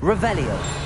Revelio.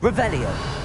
Revelio.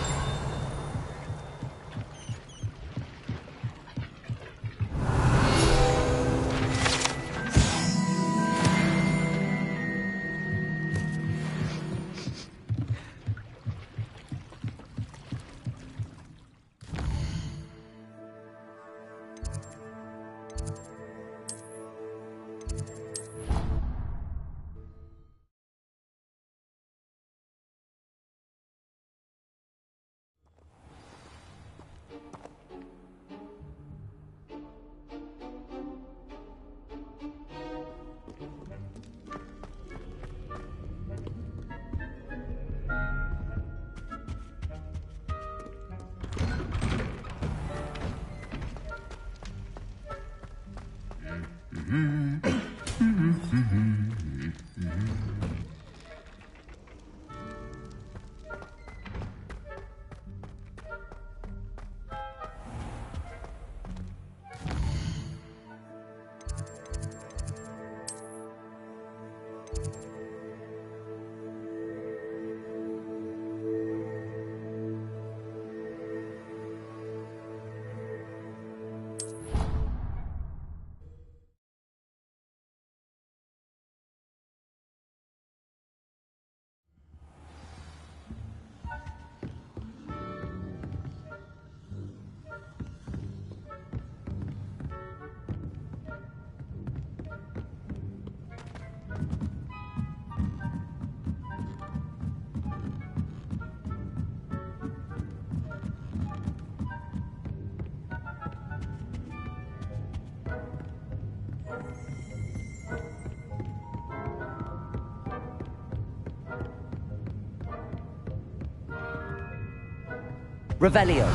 Revelio.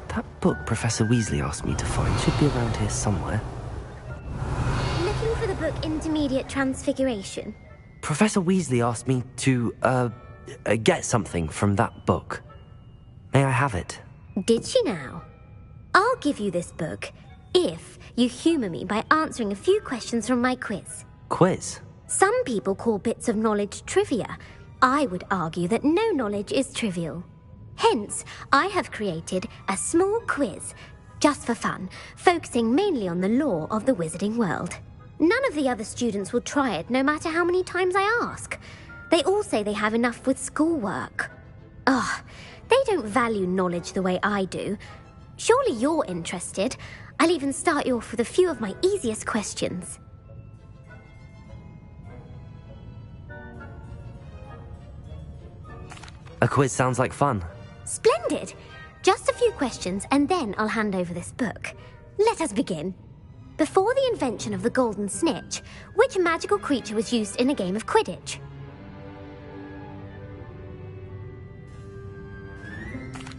That book Professor Weasley asked me to find should be around here somewhere. Looking for the book Intermediate Transfiguration? Professor Weasley asked me to, get something from that book. May I have it? Did she now? I'll give you this book if you humour me by answering a few questions from my quiz. Quiz? Some people call bits of knowledge trivia. I would argue that no knowledge is trivial. Hence, I have created a small quiz, just for fun, focusing mainly on the lore of the wizarding world. None of the other students will try it, no matter how many times I ask. They all say they have enough with schoolwork. Ugh, they don't value knowledge the way I do. Surely you're interested. I'll even start you off with a few of my easiest questions. A quiz sounds like fun. Splendid! Just a few questions and then I'll hand over this book. Let us begin. Before the invention of the golden snitch, which magical creature was used in a game of Quidditch?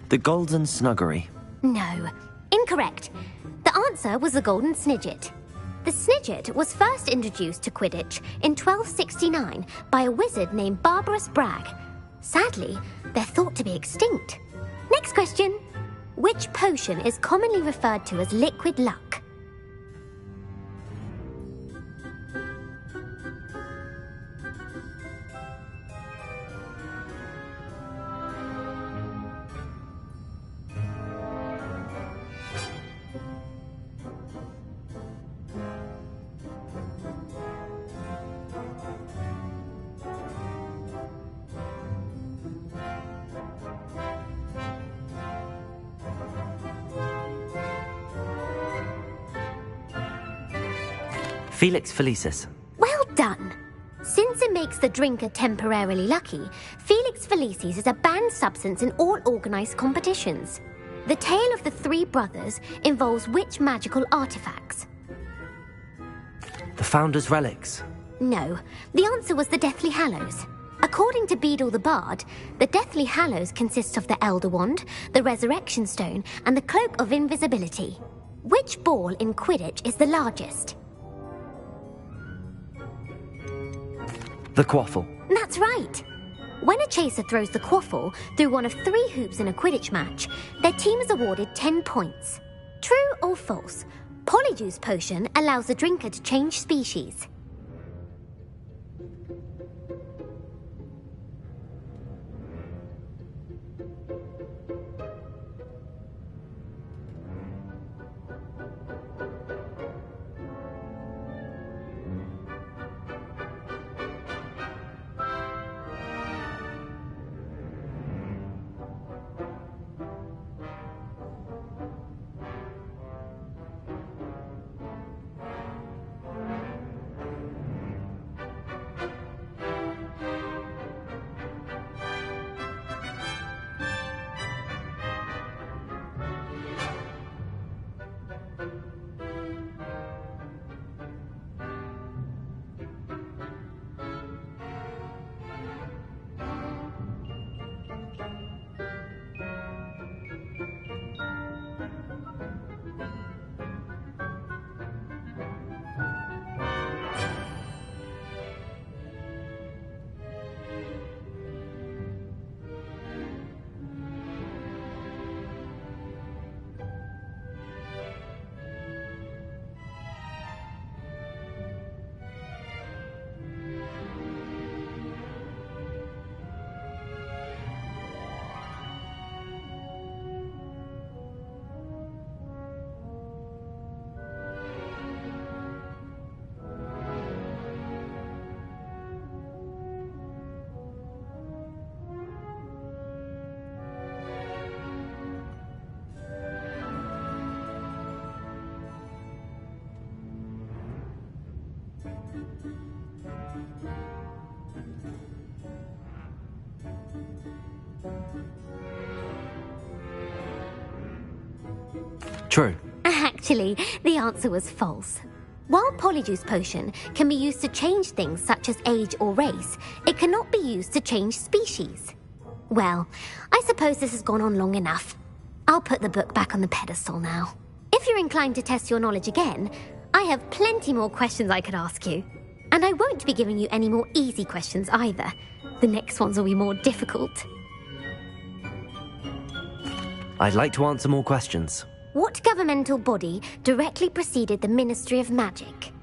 The Golden Snuggery. No, incorrect. The answer was the golden snidget. The snidget was first introduced to Quidditch in 1269 by a wizard named Barbarous Bragg. Sadly, they're thought to be extinct. Next question. Which potion is commonly referred to as liquid luck? Felix Felicis. Well done. Since it makes the drinker temporarily lucky, Felix Felicis is a banned substance in all organised competitions. The tale of the three brothers involves which magical artifacts? The Founder's Relics. No, the answer was the Deathly Hallows. According to Beadle the Bard, the Deathly Hallows consists of the Elder Wand, the Resurrection Stone, and the Cloak of Invisibility. Which ball in Quidditch is the largest? The Quaffle. That's right. When a chaser throws the quaffle through one of 3 hoops in a Quidditch match, their team is awarded 10 points. True or false? Polyjuice potion allows the drinker to change species. True. Actually, the answer was false. While Polyjuice Potion can be used to change things such as age or race, it cannot be used to change species. Well, I suppose this has gone on long enough. I'll put the book back on the pedestal now. If you're inclined to test your knowledge again, I have plenty more questions I could ask you. And I won't be giving you any more easy questions either. The next ones will be more difficult. I'd like to answer more questions. What governmental body directly preceded the Ministry of Magic?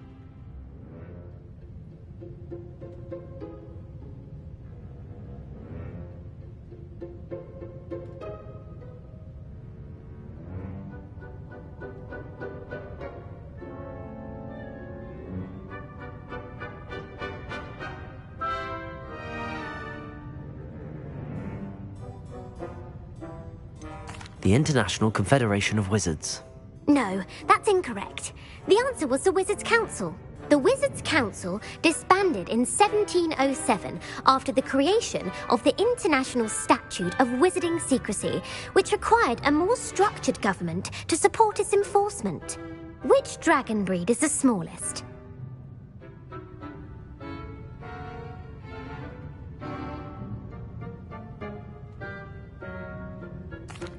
The International Confederation of Wizards. No, that's incorrect. The answer was the Wizards' Council. The Wizards' Council disbanded in 1707 after the creation of the International Statute of Wizarding Secrecy, which required a more structured government to support its enforcement. Which dragon breed is the smallest?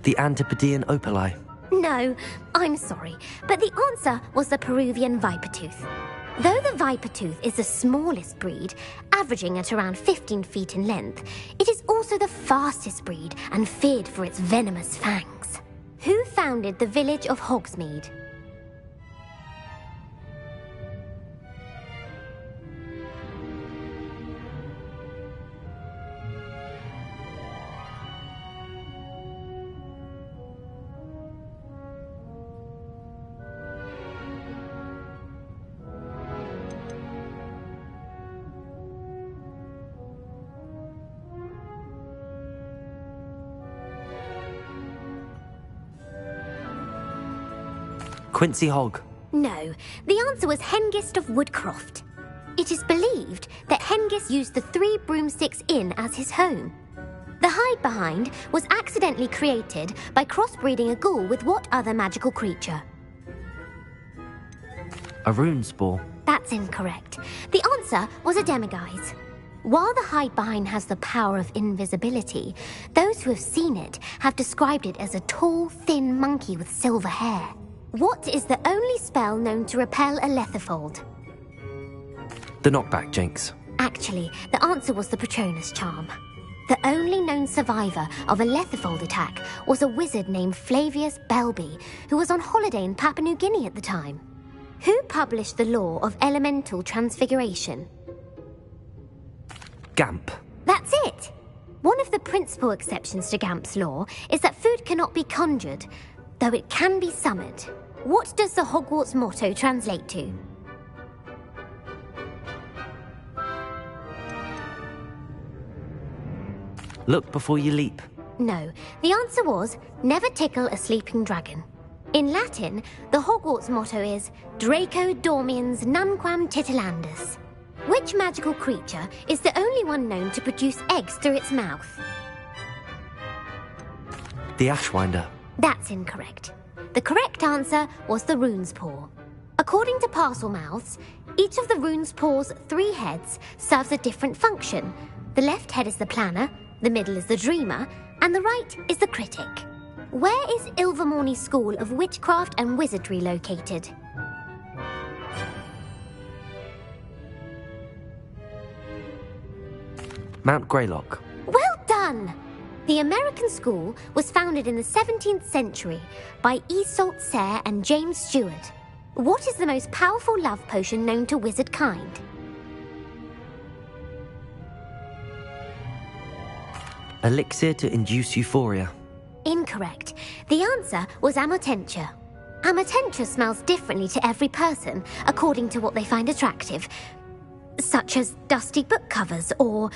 The Antipodean Opali. No, I'm sorry, but the answer was the Peruvian Vipertooth. Though the Vipertooth is the smallest breed, averaging at around 15 feet in length, it is also the fastest breed and feared for its venomous fangs. Who founded the village of Hogsmeade? Quincy Hogg. No, the answer was Hengist of Woodcroft. It is believed that Hengist used the Three Broomsticks Inn as his home. The hide behind was accidentally created by crossbreeding a ghoul with what other magical creature? A rune spore. That's incorrect. The answer was a demiguise. While the hide behind has the power of invisibility, those who have seen it have described it as a tall, thin monkey with silver hair. What is the only spell known to repel a letherfold? The knockback jinx. Actually, the answer was the Patronus charm. The only known survivor of a letherfold attack was a wizard named Flavius Belby, who was on holiday in Papua New Guinea at the time. Who published the law of elemental transfiguration? Gamp. That's it! One of the principal exceptions to Gamp's law is that food cannot be conjured, though it can be summoned. What does the Hogwarts motto translate to? Look before you leap. No, the answer was, never tickle a sleeping dragon. In Latin, the Hogwarts motto is Draco dormiens nunquam titilandus. Which magical creature is the only one known to produce eggs through its mouth? The Ashwinder. That's incorrect. The correct answer was the Rune's Paw. According to Parselmouths, each of the Rune's Paw's 3 heads serves a different function. The left head is the planner, the middle is the dreamer, and the right is the critic. Where is Ilvermorny School of Witchcraft and Wizardry located? Mount Greylock. Well done! The American school was founded in the 17th century by Iseult Sayre and James Stewart. What is the most powerful love potion known to wizard kind? Elixir to induce euphoria. Incorrect. The answer was Amotentia. Amotentia smells differently to every person, according to what they find attractive, such as dusty book covers or...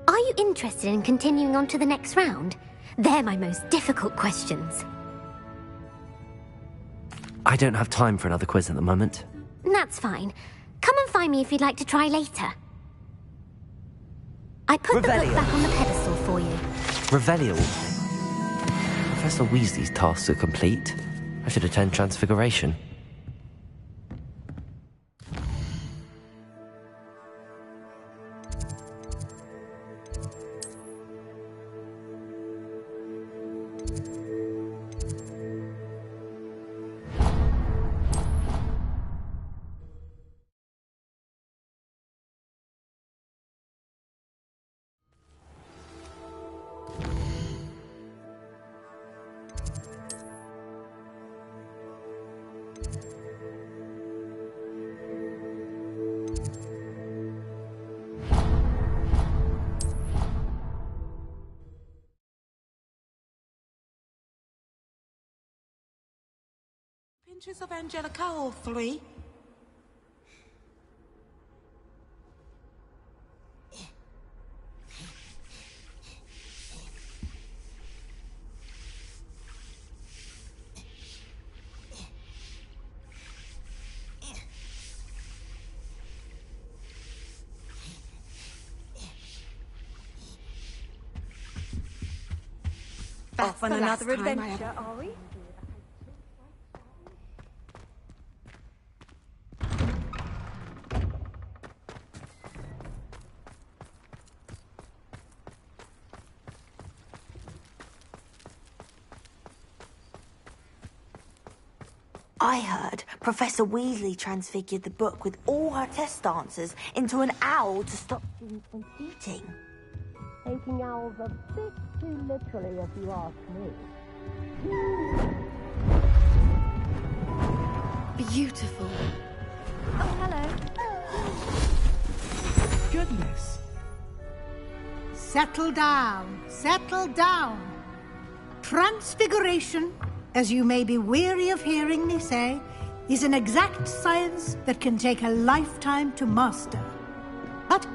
Are you interested in continuing on to the next round? They're my most difficult questions. I don't have time for another quiz at the moment. That's fine. Come and Notify me if you'd like to try later. I put the book back on the pedestal for you. Revelio. Professor Weasley's tasks are complete. I should attend Transfiguration. Pinches of Angelica, all three. Off on another adventure, are we? I heard Professor Weasley transfigured the book with all her test answers into an owl to stop them from eating. Taking owls a bit too literally, if you ask me. Beautiful. Oh, hello. Goodness. Settle down, settle down. Transfiguration, as you may be weary of hearing me say, is an exact science that can take a lifetime to master. But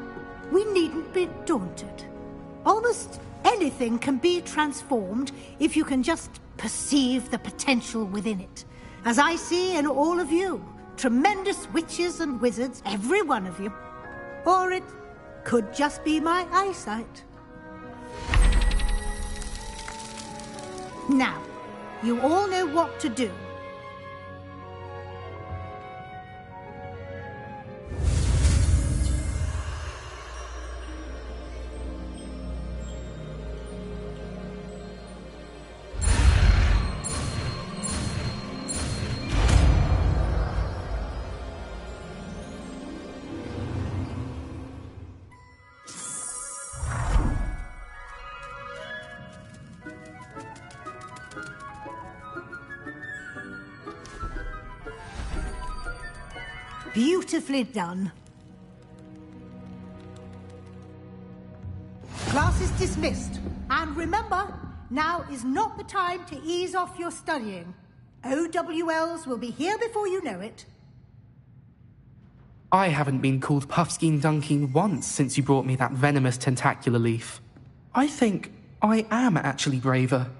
we needn't be daunted. Almost anything can be transformed if you can just perceive the potential within it. As I see in all of you, tremendous witches and wizards, every one of you. Or it could just be my eyesight. Now, you all know what to do. Beautifully done. Class is dismissed. And remember, now is not the time to ease off your studying. OWLs will be here before you know it. I haven't been called Puffskein Dunking once since you brought me that venomous tentacular leaf. I think I am actually braver.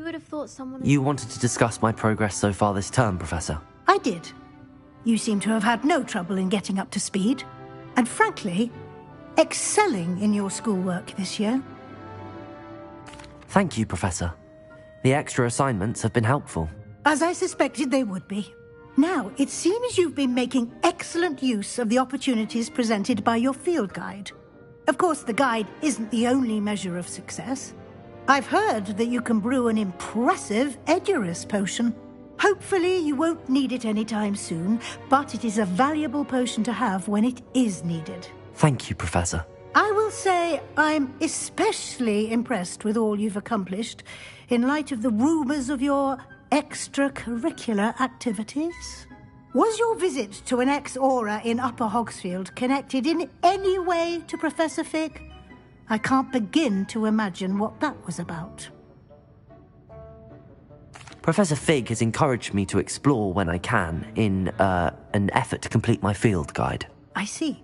would have thought someone... You wanted to discuss my progress so far this term, Professor? I did. You seem to have had no trouble in getting up to speed. And frankly, excelling in your schoolwork this year. Thank you, Professor. The extra assignments have been helpful. As I suspected they would be. Now, it seems you've been making excellent use of the opportunities presented by your field guide. Of course, the guide isn't the only measure of success. I've heard that you can brew an impressive Edurus potion. Hopefully, you won't need it anytime soon, but it is a valuable potion to have when it is needed. Thank you, Professor. I will say I'm especially impressed with all you've accomplished in light of the rumors of your extracurricular activities. Was your visit to an ex-aura in Upper Hogsfield connected in any way to Professor Fig? I can't begin to imagine what that was about. Professor Fig has encouraged me to explore when I can in an effort to complete my field guide. I see.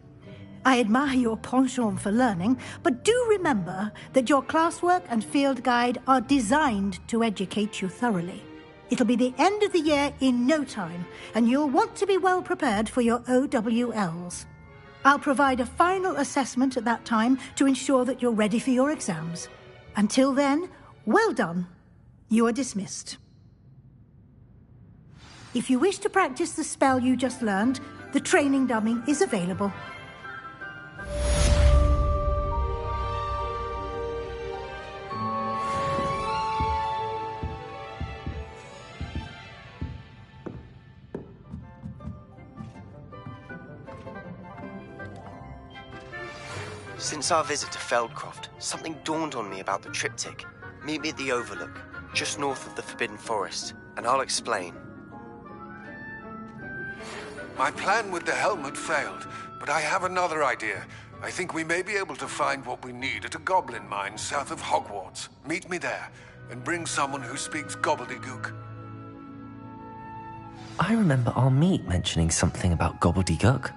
I admire your penchant for learning, but do remember that your classwork and field guide are designed to educate you thoroughly. It'll be the end of the year in no time, and you'll want to be well prepared for your OWLs. I'll provide a final assessment at that time to ensure that you're ready for your exams. Until then, well done. You are dismissed. If you wish to practice the spell you just learned, the training dummy is available. Since our visit to Feldcroft, something dawned on me about the triptych. Meet me at the Overlook, just north of the Forbidden Forest, and I'll explain. My plan with the helmet failed, but I have another idea. I think we may be able to find what we need at a goblin mine south of Hogwarts. Meet me there, and bring someone who speaks gobbledygook. I remember our meet mentioning something about gobbledygook.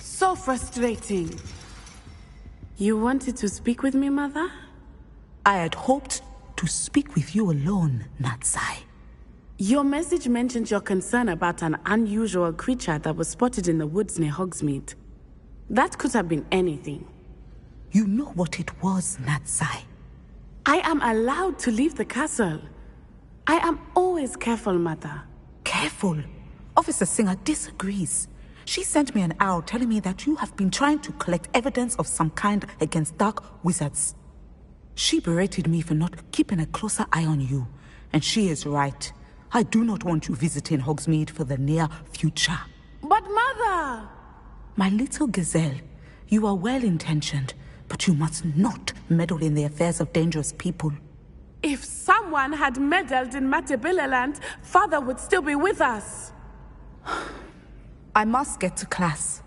So frustrating. You wanted to speak with me, Mother? I had hoped to speak with you alone, Natsai. Your message mentioned your concern about an unusual creature that was spotted in the woods near Hogsmeade. That could have been anything. You know what it was, Natsai. I am allowed to leave the castle. I am always careful, Mother. Careful. Officer Singer disagrees. She sent me an owl telling me that you have been trying to collect evidence of some kind against dark wizards. She berated me for not keeping a closer eye on you. And she is right. I do not want you visiting Hogsmeade for the near future. But Mother! My little gazelle, you are well-intentioned, but you must not meddle in the affairs of dangerous people. If someone had meddled in Matabeleland, Father would still be with us. I must get to class.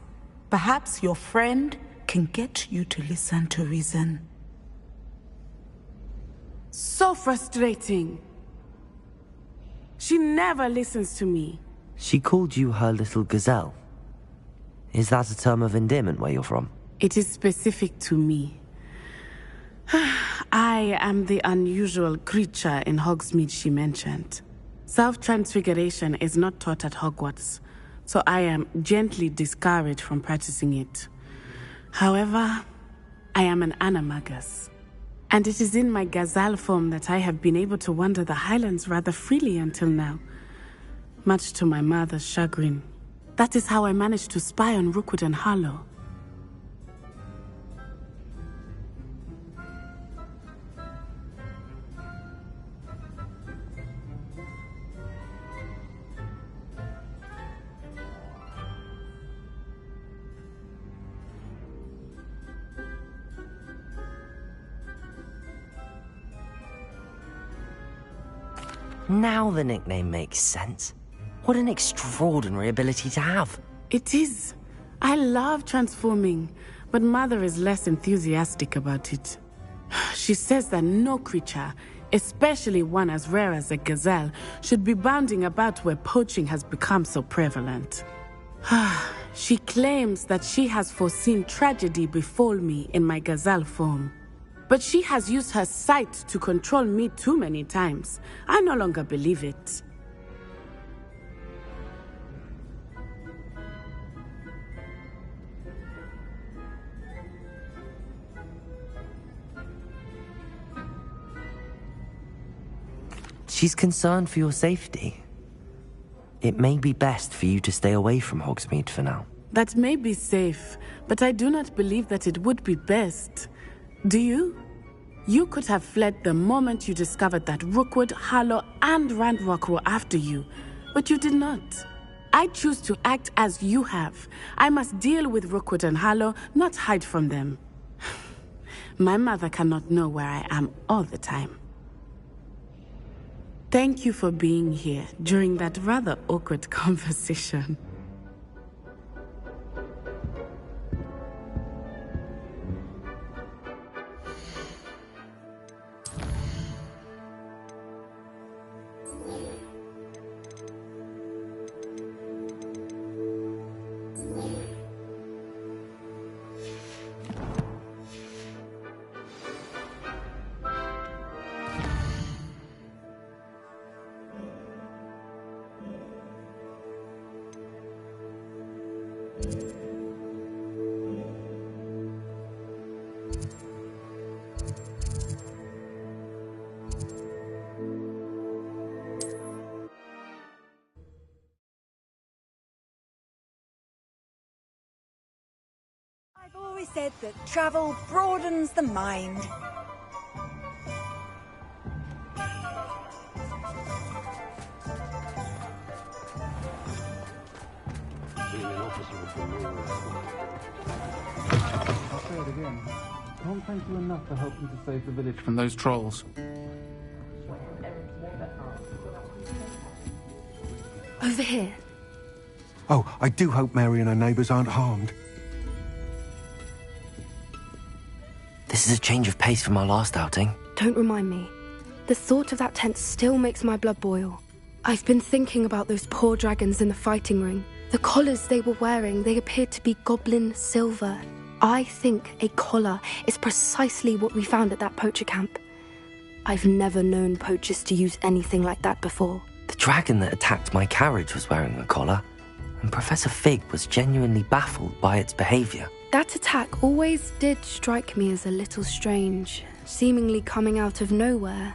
Perhaps your friend can get you to listen to reason. So frustrating. She never listens to me. She called you her little gazelle. Is that a term of endearment where you're from? It is specific to me. I am the unusual creature in Hogsmeade she mentioned. Self-transfiguration is not taught at Hogwarts, so I am gently discouraged from practicing it. However, I am an animagus, and it is in my gazelle form that I have been able to wander the Highlands rather freely until now, much to my mother's chagrin. That is how I managed to spy on Rookwood and Harlow. Now the nickname makes sense. What an extraordinary ability to have. It is. I love transforming, but Mother is less enthusiastic about it. She says that no creature, especially one as rare as a gazelle, should be bounding about where poaching has become so prevalent. She claims that she has foreseen tragedy befall me in my gazelle form. But she has used her sight to control me too many times. I no longer believe it. She's concerned for your safety. It may be best for you to stay away from Hogsmeade for now. That may be safe, but I do not believe that it would be best. Do you? You could have fled the moment you discovered that Rookwood, Harlow, and Randrock were after you, but you did not. I choose to act as you have. I must deal with Rookwood and Harlow, not hide from them. My mother cannot know where I am all the time. Thank you for being here during that rather awkward conversation. I've always said that travel broadens the mind. I'll say it again. Can't thank you enough for helping to save the village from those trolls. Over here. Oh, I do hope Mary and her neighbours aren't harmed. This is a change of pace from our last outing. Don't remind me. The thought of that tent still makes my blood boil. I've been thinking about those poor dragons in the fighting ring. The collars they were wearing, they appeared to be goblin silver. I think a collar is precisely what we found at that poacher camp. I've never known poachers to use anything like that before. The dragon that attacked my carriage was wearing a collar, and Professor Fig was genuinely baffled by its behavior. That attack always did strike me as a little strange, seemingly coming out of nowhere.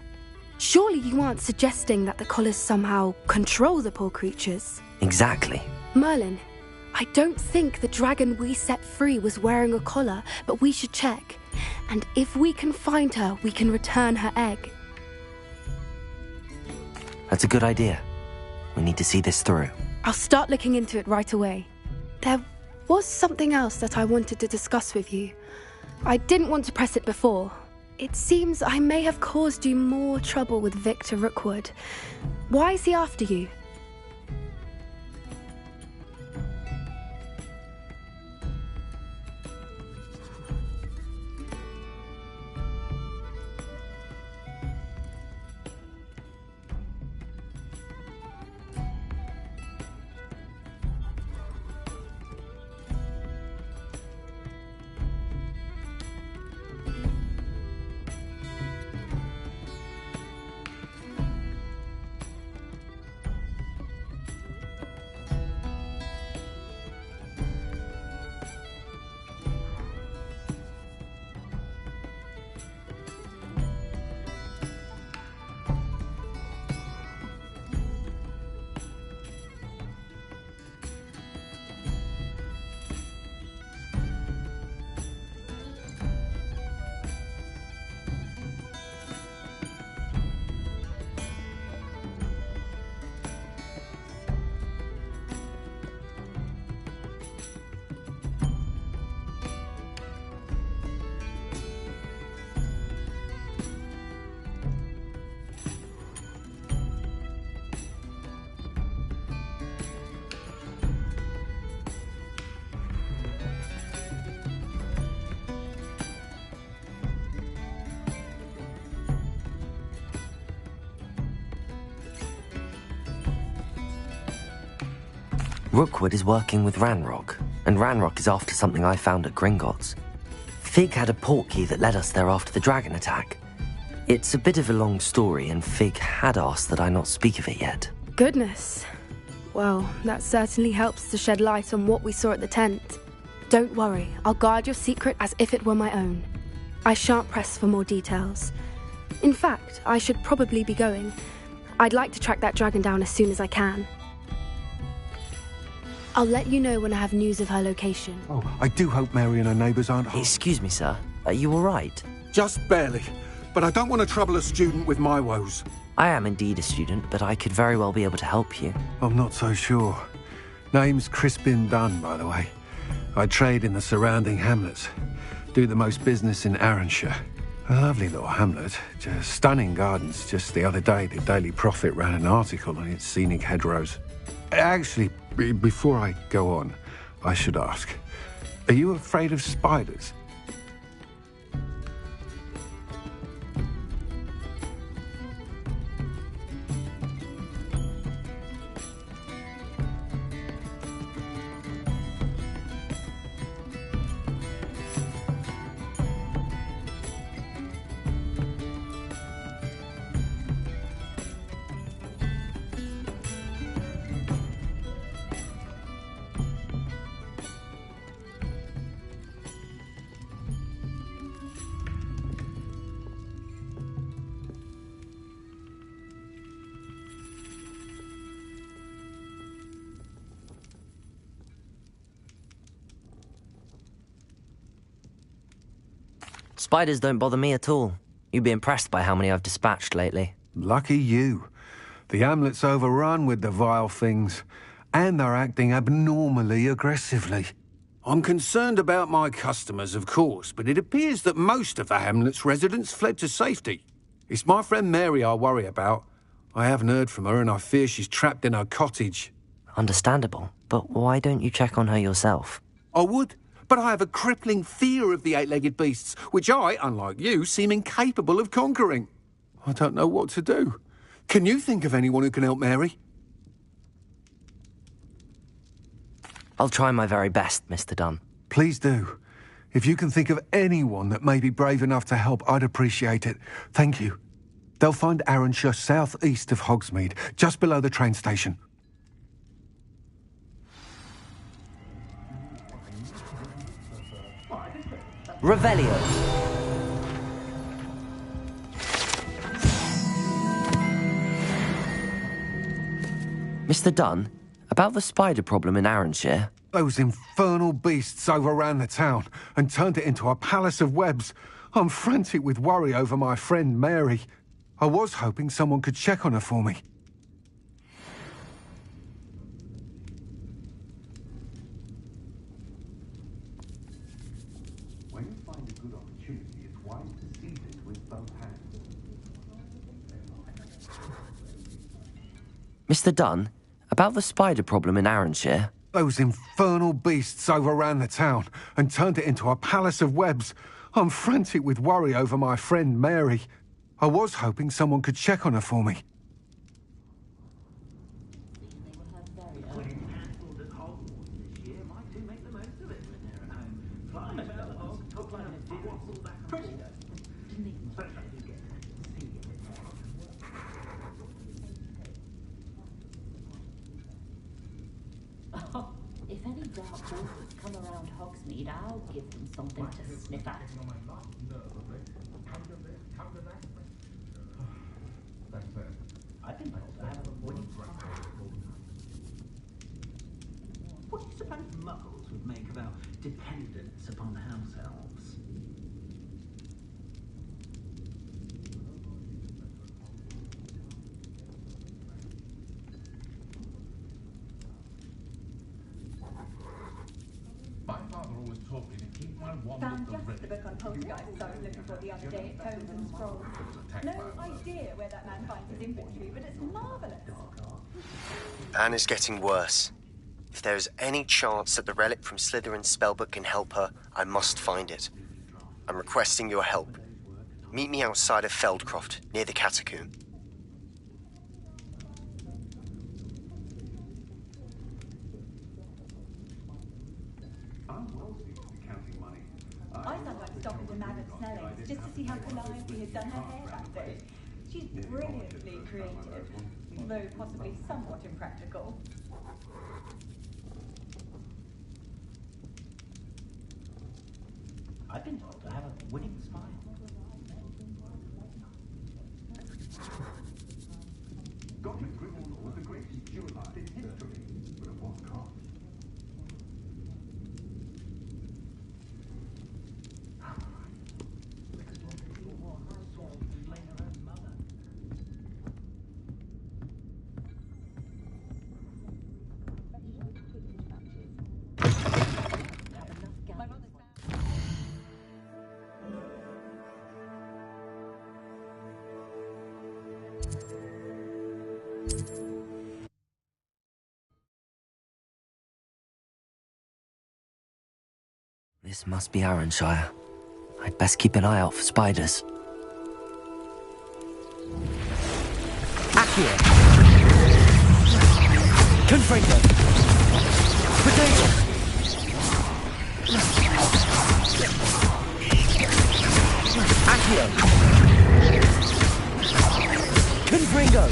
Surely you aren't suggesting that the collars somehow control the poor creatures? Exactly. Merlin, I don't think the dragon we set free was wearing a collar, but we should check. And if we can find her, we can return her egg. That's a good idea. We need to see this through. I'll start looking into it right away. There was something else that I wanted to discuss with you. I didn't want to press it before. It seems I may have caused you more trouble with Victor Rookwood. Why is he after you? Rookwood is working with Ranrock, and Ranrock is after something I found at Gringotts. Fig had a portkey that led us there after the dragon attack. It's a bit of a long story, and Fig had asked that I not speak of it yet. Goodness. Well, that certainly helps to shed light on what we saw at the tent. Don't worry, I'll guard your secret as if it were my own. I shan't press for more details. In fact, I should probably be going. I'd like to track that dragon down as soon as I can. I'll let you know when I have news of her location. Oh, I do hope Mary and her neighbours aren't home. Excuse me, sir. Are you all right? Just barely. But I don't want to trouble a student with my woes. I am indeed a student, but I could very well be able to help you. I'm not so sure. Name's Crispin Dunn, by the way. I trade in the surrounding hamlets. Do the most business in Arranshire. A lovely little hamlet. Just stunning gardens. Just the other day, the Daily Prophet ran an article on its scenic hedgerows. Actually, before I go on, I should ask, are you afraid of spiders? Spiders don't bother me at all. You'd be impressed by how many I've dispatched lately. Lucky you. The hamlet's overrun with the vile things, and they're acting abnormally aggressively. I'm concerned about my customers, of course, but it appears that most of the hamlet's residents fled to safety. It's my friend Mary I worry about. I haven't heard from her, and I fear she's trapped in her cottage. Understandable, but why don't you check on her yourself? I would, but I have a crippling fear of the eight-legged beasts, which I, unlike you, seem incapable of conquering. I don't know what to do. Can you think of anyone who can help Mary? I'll try my very best, Mr. Dunn. Please do. If you can think of anyone that may be brave enough to help, I'd appreciate it. Thank you. They'll find Arranshire south-east of Hogsmeade, just below the train station. Revelio. Mr. Dunn, about the spider problem in Arranshire. Those infernal beasts overran the town and turned it into a palace of webs. I'm frantic with worry over my friend Mary. I was hoping someone could check on her for me. When you find a good opportunity, it's wise to seize it with both hands. Mr. Dunn, about the spider problem in Arranshire. Those infernal beasts overran the town and turned it into a palace of webs. I'm frantic with worry over my friend Mary. I was hoping someone could check on her for me. If any dark horses come around Hogsmeade, I'll give them something to sniff at. I've been told I have a winning. What do you suppose muggles would make of our dependence upon house elves? My father always taught me to keep my wand Found at the just ready. the book on poltergeists I was looking for the other day at Tomes and Scrolls. No idea where that man finds his inventory, but it's marvellous. Anne is getting worse. If there is any chance that the relic from Slytherin's spellbook can help her, I must find it. I'm requesting your help. Meet me outside of Feldcroft, near the catacomb. I sometimes stop into Madame Snelling's just to see how Calliope has done her hair that day. She's brilliantly creative, although possibly somewhat impractical. I've been told I have a winning smile. Gothic Grimmauld was the greatest duelist in history, but at what cost? This must be Arranshire. I'd best keep an eye out for spiders. Accio! Confringo! Potato! Accio! Confringo!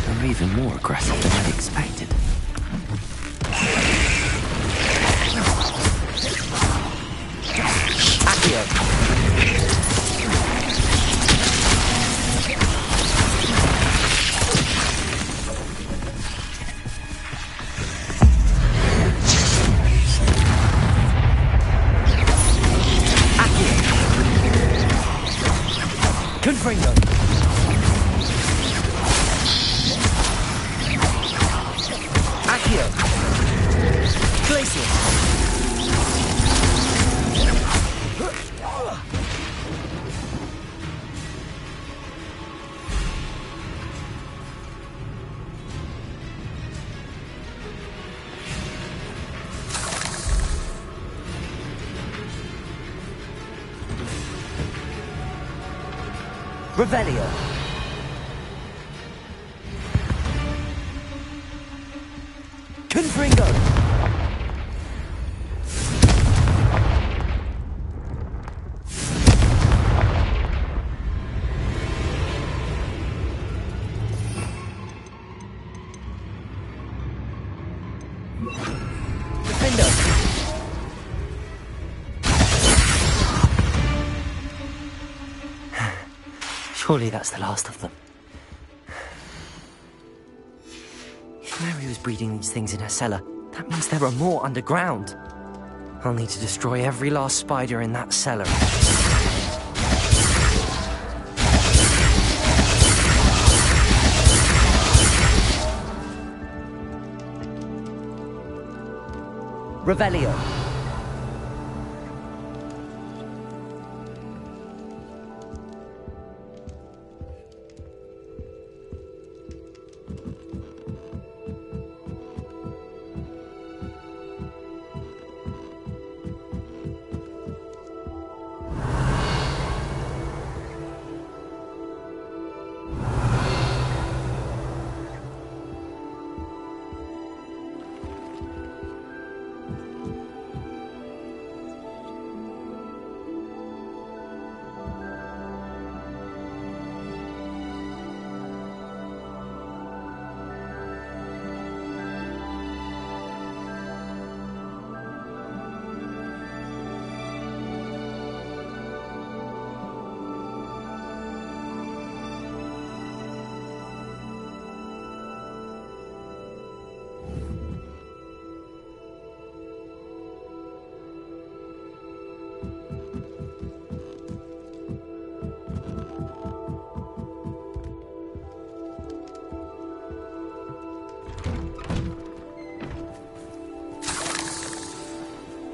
They're even more aggressive than I'd expected. Accio! Confringo! Accio! Glacial! Revelio. Confringo. Defendo. Surely that's the last of them. If Mary was breeding these things in her cellar, that means there are more underground. I'll need to destroy every last spider in that cellar. Revelio.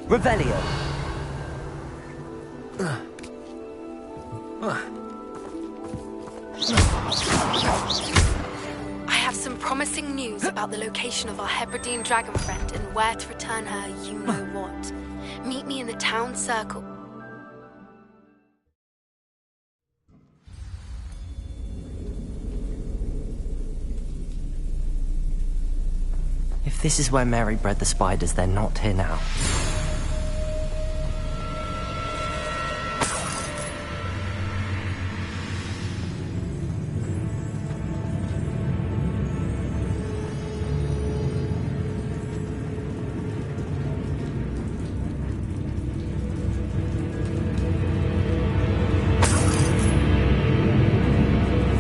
Revelio. I have some promising news about the location of our Hebridean dragon friend and where to return her you-know-what. Meet me in the town circle. If this is where Mary bred the spiders, they're not here now.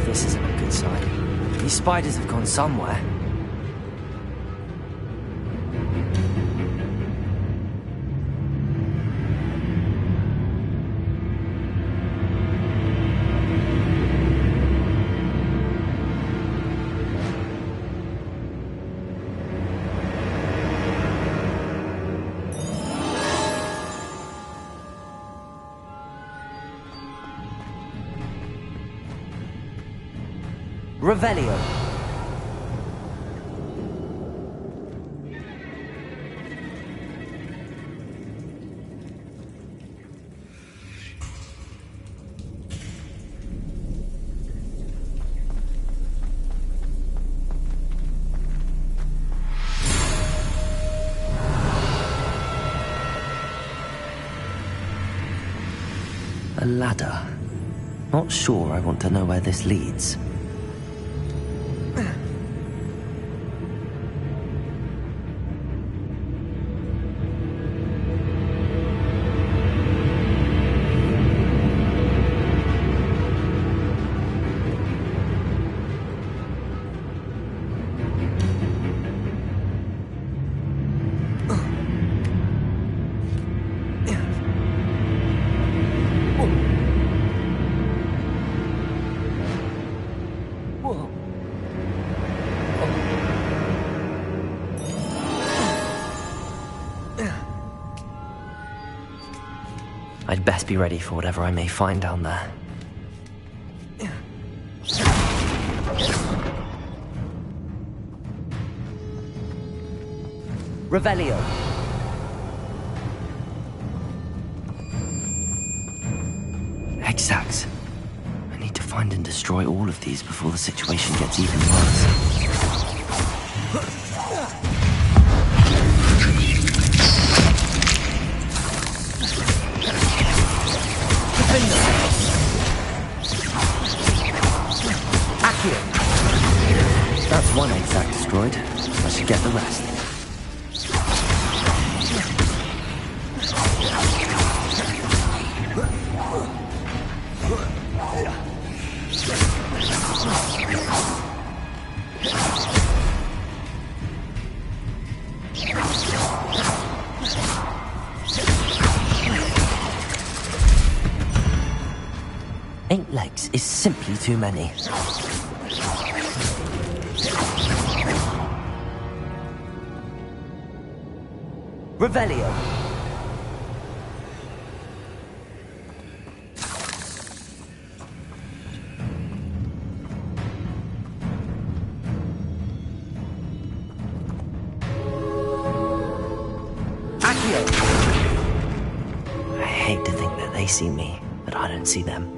This isn't a good sign. These spiders have gone somewhere. Revelio. A ladder. Not sure I want to know where this leads. I'd best be ready for whatever I may find down there. Revelio. Exact. I need to find and destroy all of these before the situation gets even worse. That's one exact destroyed. I should get the rest. Eight legs is simply too many. Revelio. Accio. I hate to think that they see me, but I don't see them.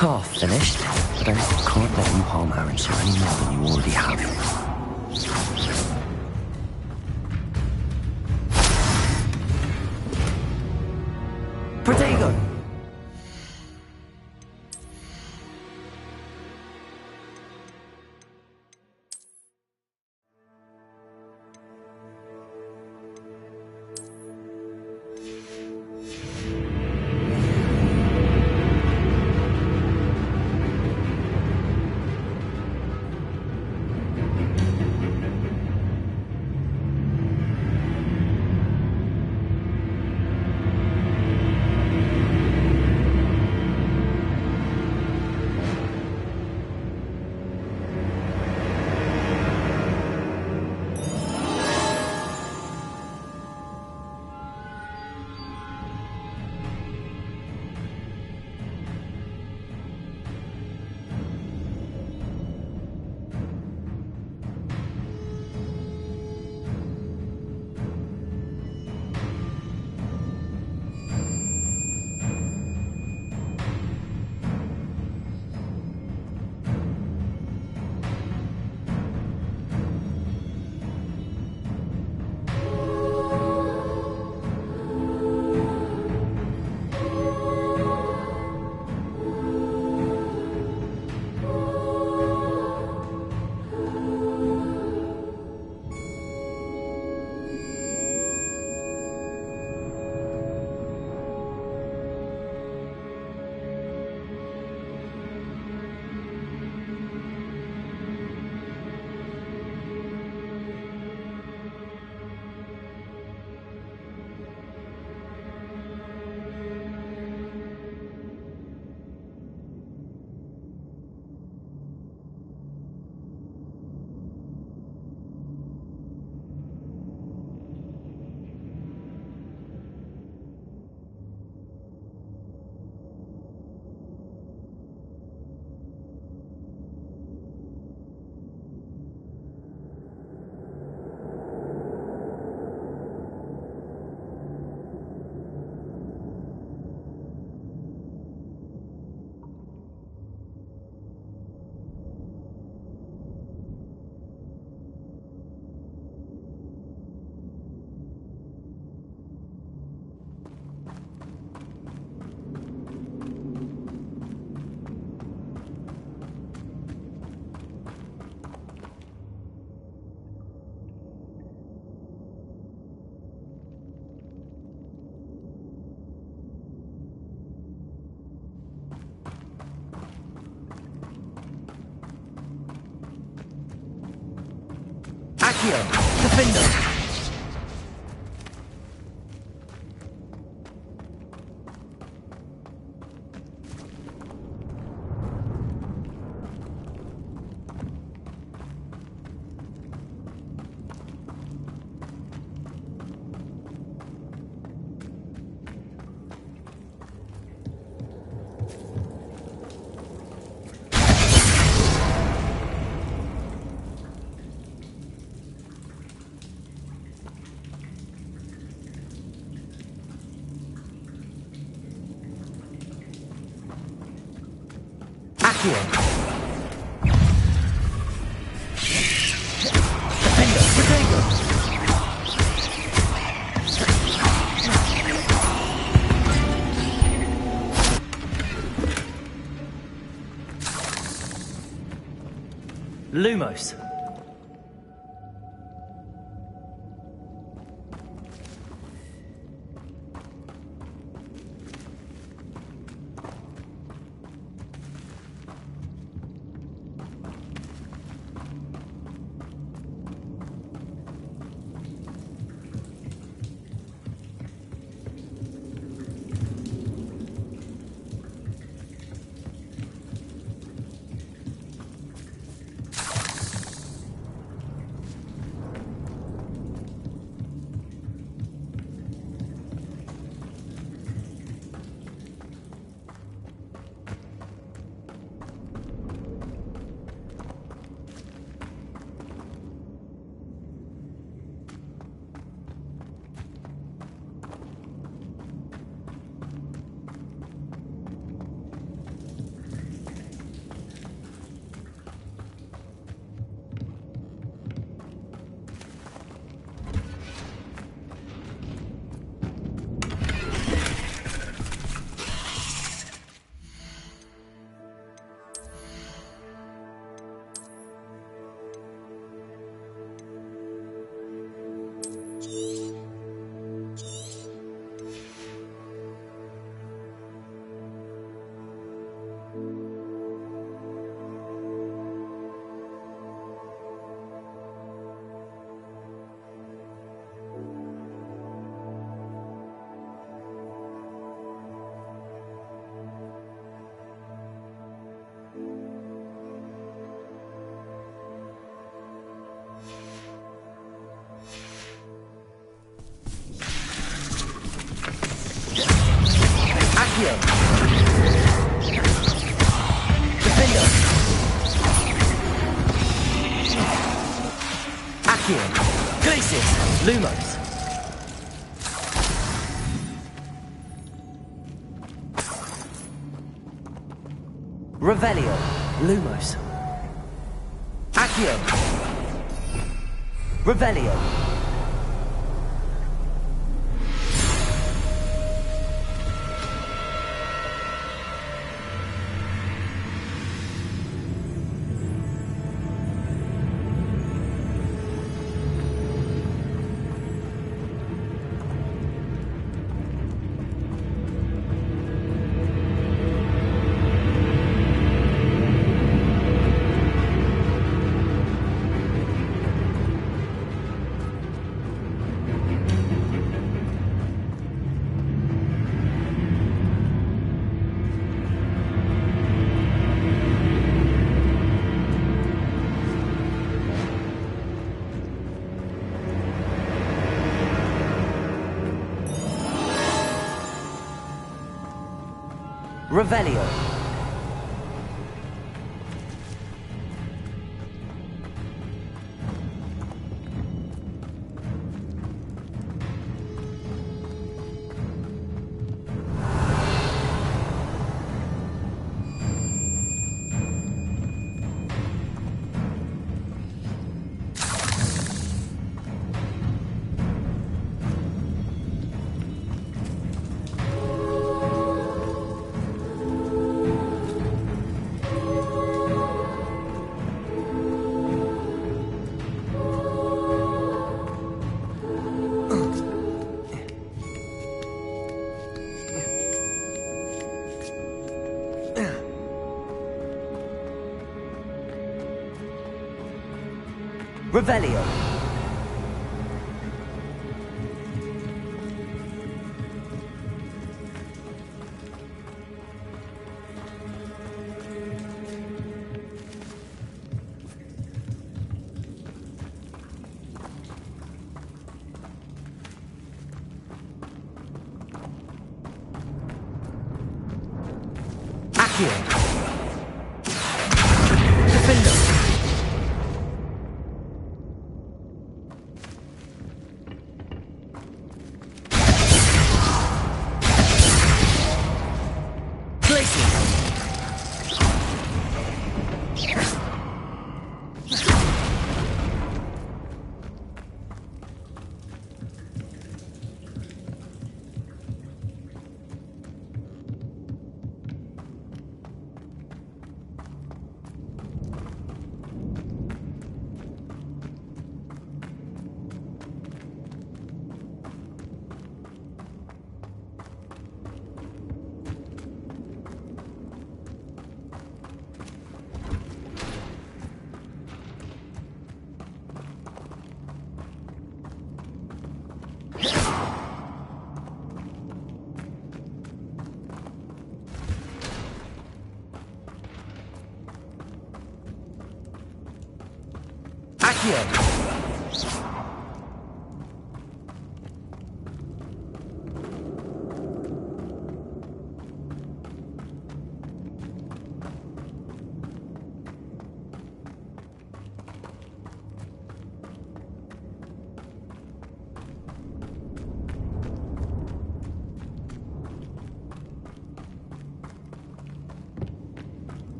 Half finished, but I can't let you harm Arrowshaw any more than you already have. Protego! Accio! Defender! Accio! Defender! Protego! Lumos. Accio! Defender! Accio! Glacis! Lumos! Revelio! Lumos! Accio! Revelio! Revelio. Revelio.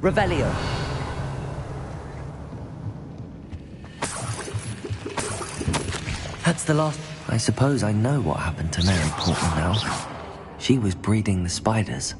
Revelio. That's the last... I suppose I know what happened to Mary Portman now. She was breeding the spiders.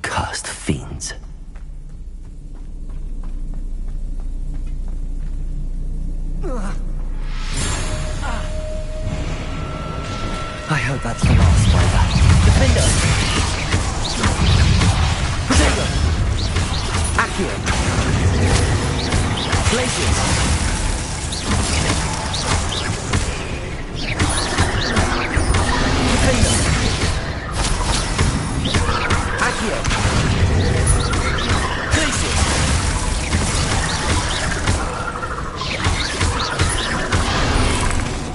Cursed fiends. I hope that's the last spider. Defender! Protego! Accio! Glacius! Defender! Accio! Glacius!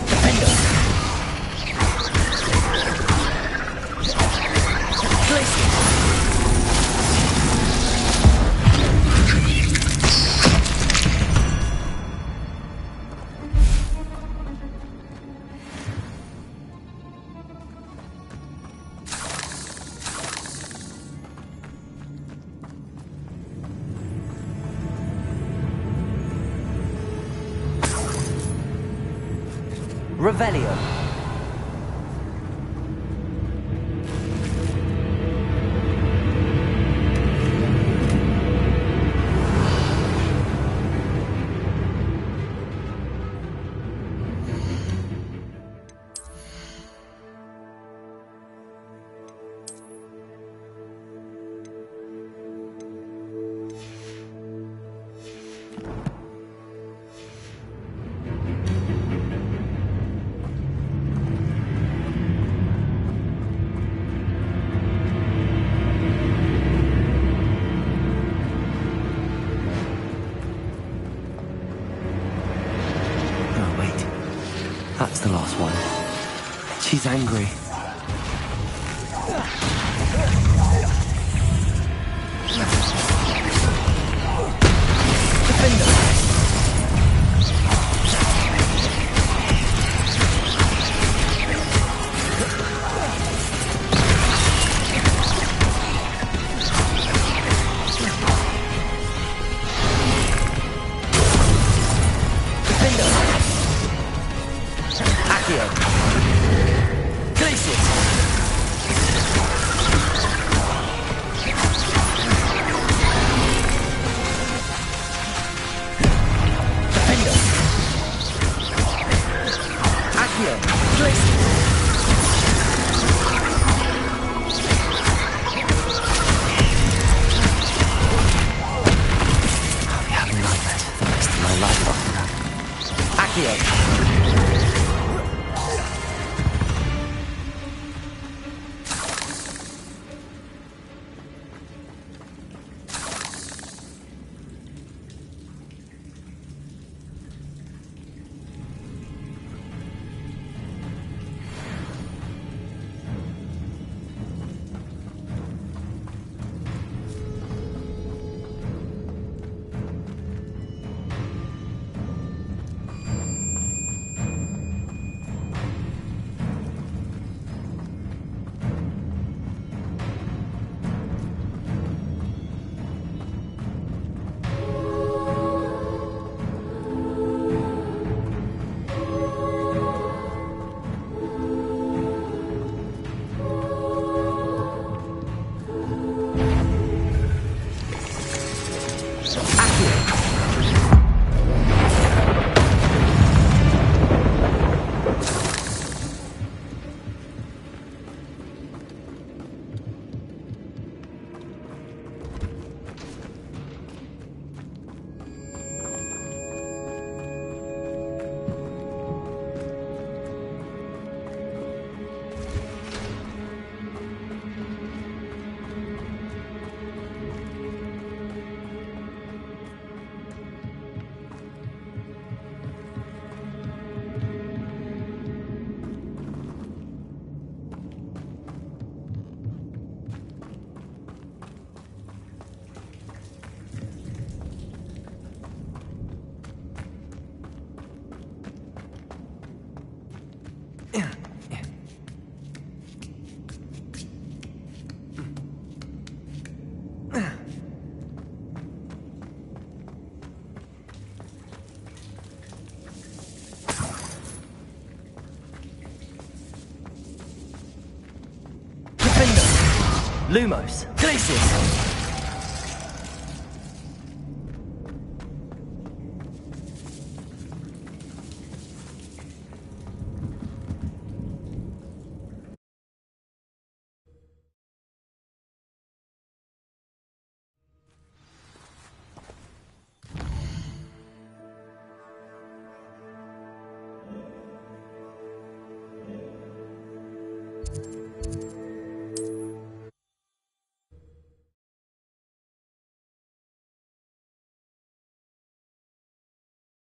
Defender! Revelio. That's the last one. She's angry. Lumos. Glacius.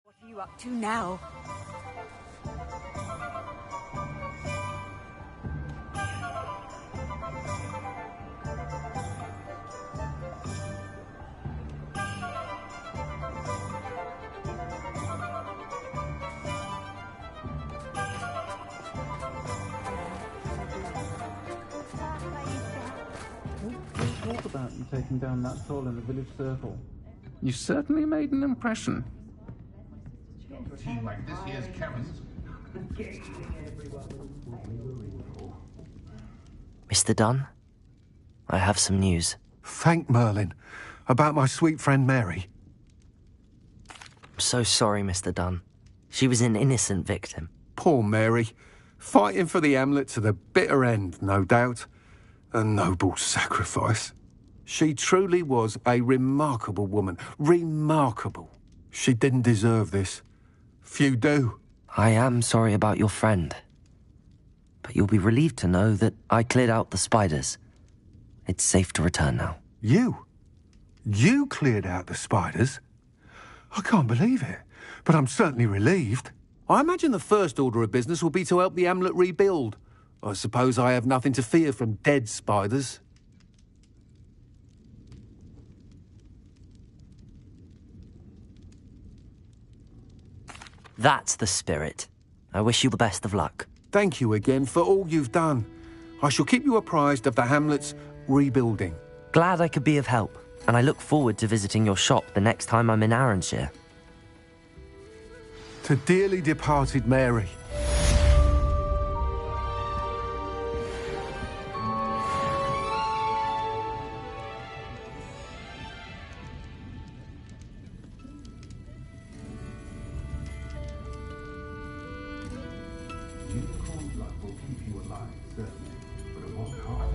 What are you up to now? thought about you taking down that troll in the village circle. You certainly made an impression. A team like this here's Kevin's. Mr. Dunn, I have some news. Thank Merlin. About my sweet friend Mary. I'm so sorry, Mr. Dunn. She was an innocent victim. Poor Mary. Fighting for the Hamlet to the bitter end, no doubt. A noble sacrifice. She truly was a remarkable woman. Remarkable. She didn't deserve this. Few do. I am sorry about your friend. But you'll be relieved to know that I cleared out the spiders. It's safe to return now. You? You cleared out the spiders? I can't believe it, but I'm certainly relieved. I imagine the first order of business will be to help the Hamlet rebuild. I suppose I have nothing to fear from dead spiders. That's the spirit. I wish you the best of luck. Thank you again for all you've done. I shall keep you apprised of the Hamlet's rebuilding. Glad I could be of help, and I look forward to visiting your shop the next time I'm in Arranshire. To dearly departed Mary. Unicorn blood will keep you alive, certainly, but it won't harm.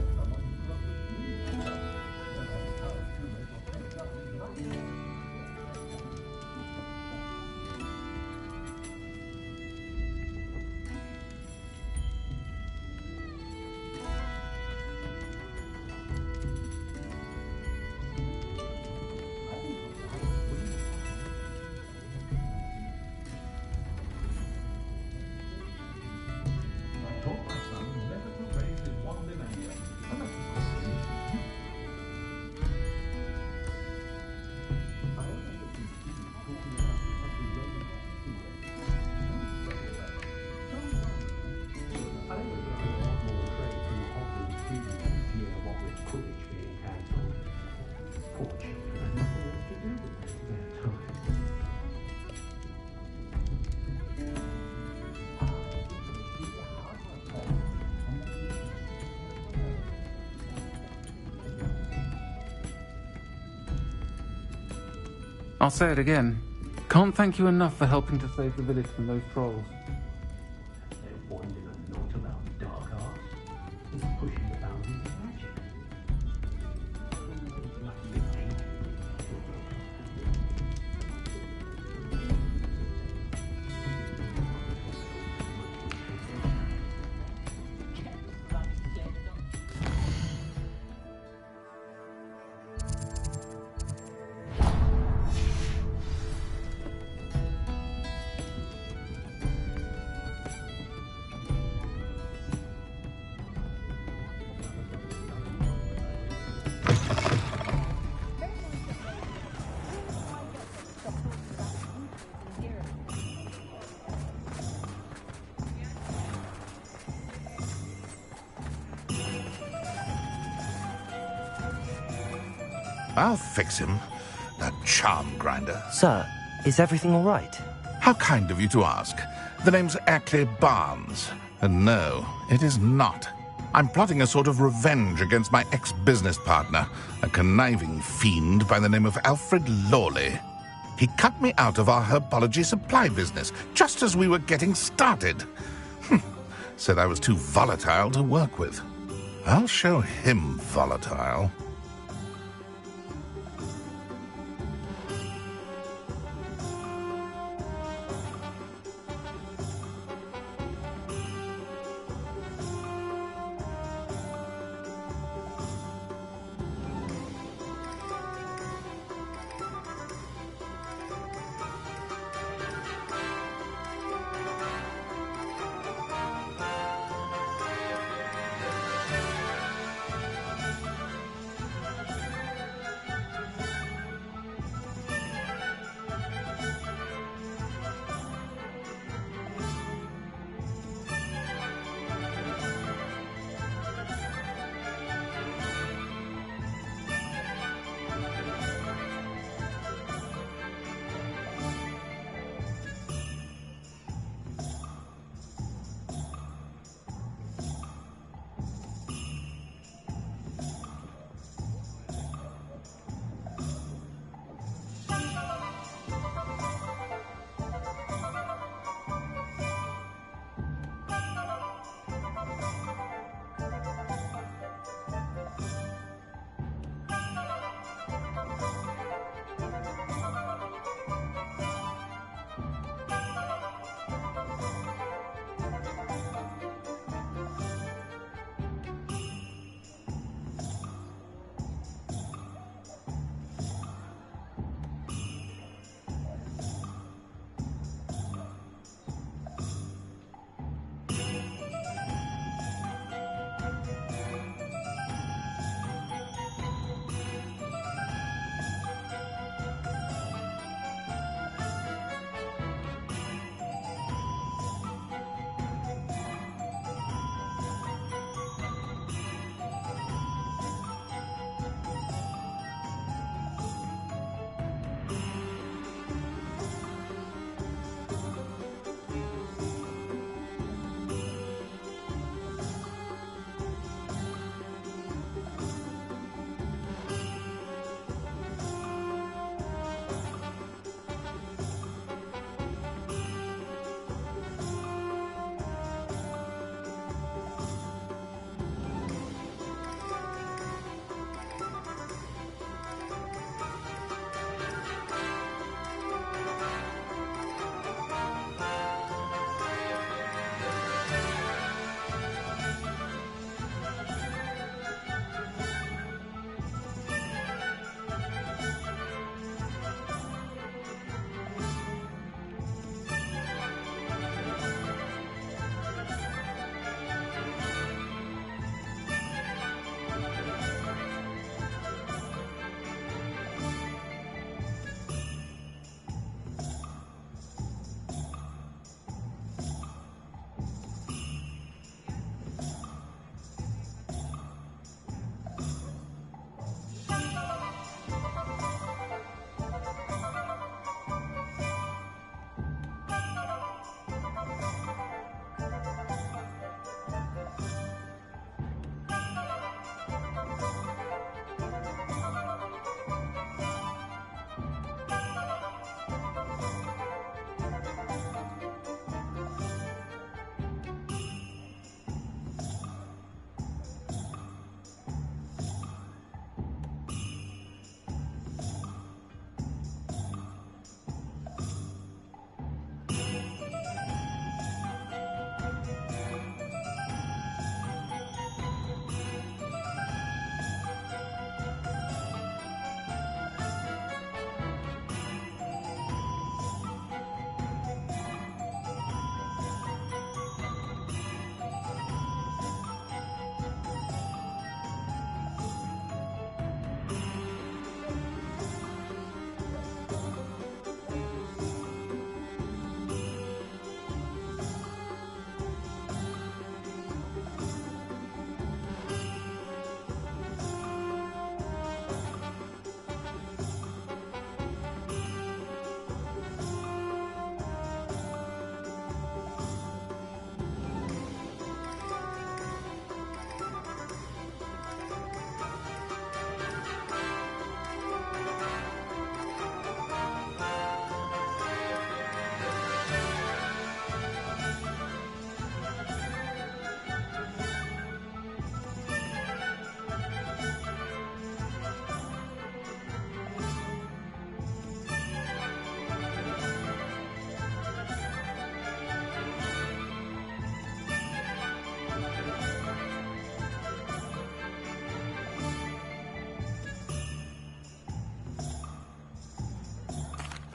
I'll say it again. Can't thank you enough for helping to save the village from those trolls. They're wondering a lot about dark arts. It's pushing the boundaries of magic. I'll fix him, that charm grinder. Sir, is everything all right? How kind of you to ask. The name's Ackley Barnes. And no, it is not. I'm plotting a sort of revenge against my ex-business partner, a conniving fiend by the name of Alfred Lawley. He cut me out of our herbology supply business, just as we were getting started. Said I was too volatile to work with. I'll show him volatile.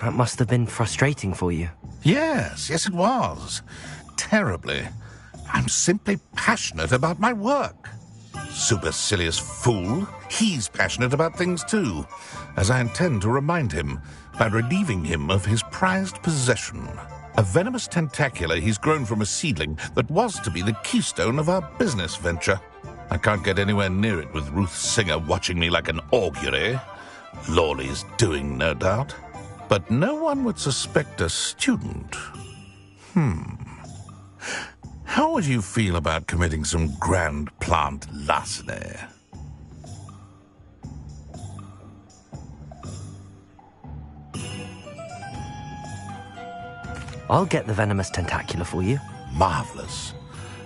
That must have been frustrating for you. Yes, it was. Terribly. I'm simply passionate about my work. Supercilious fool. He's passionate about things too, as I intend to remind him by relieving him of his prized possession. A venomous tentacular he's grown from a seedling that was to be the keystone of our business venture. I can't get anywhere near it with Ruth Singer watching me like an augury. Lawley's doing, no doubt. But no one would suspect a student. How would you feel about committing some grand plant larceny? I'll get the venomous tentacular for you. Marvelous.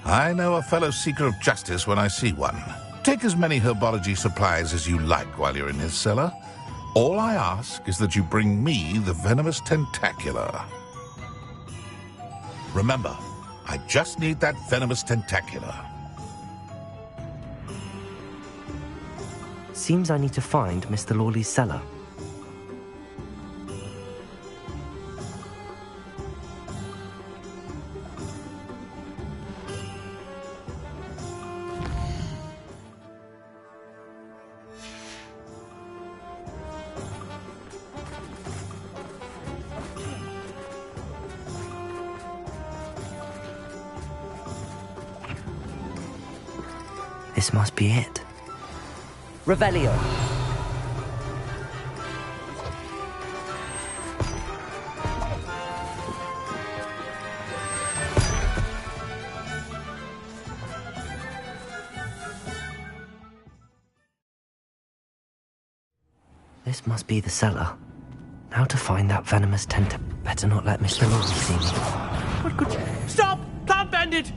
I know a fellow seeker of justice when I see one. Take as many herbology supplies as you like while you're in his cellar. All I ask is that you bring me the venomous tentacular. Remember, I just need that venomous tentacular. Seems I need to find Mr. Lawley's cellar. This must be it. Revelio. This must be the cellar. Now to find that venomous better not let Mr. Lawley see me. What could... Stop! Plant bandit!